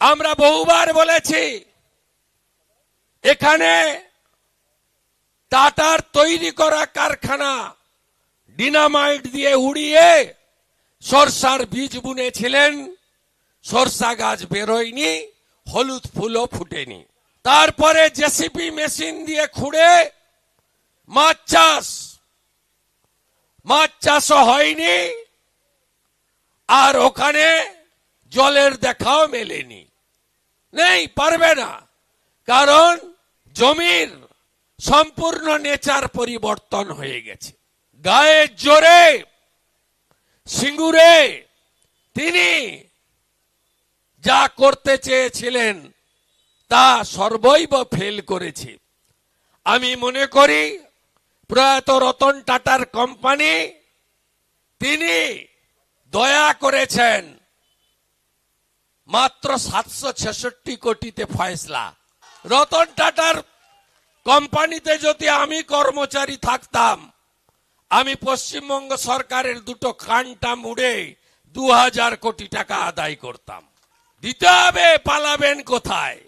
আমরা বহুবার বলেছি এখানে টাটার তৈরি করা কারখানা ডিনামাইট দিয়ে উড়িয়ে সরষার বীজ বুনেছিলেন, সরষা গাছ বেরোয়নি, হলুদ ফুলও ফুটেনি। তারপরে জেসিপি মেশিন দিয়ে খুঁড়ে মাছ চাষও হয়নি, আর ওখানে জলের দেখাও মেলেনি। নেই, পারবে না, কারণ জমির সম্পূর্ণ নেচার পরিবর্তন হয়ে গেছে। গায়ের জোরে সিঙ্গুরে তিনি যা করতে চেয়েছিলেন তা সর্বৈব ফেল করেছে। আমি মনে করি প্রয়াত রতন টাটার কোম্পানি তিনি দয়া করেছেন মাত্র 766 কোটিতে ফয়সলা। রতন টাটার কোম্পানিতে যদি আমি কর্মচারী থাকতাম, আমি পশ্চিমবঙ্গ সরকারের দুটো কানটা মুড়ে 2000 কোটি টাকা আদায় করতাম। দিতে হবে, পালাবেন কোথায়?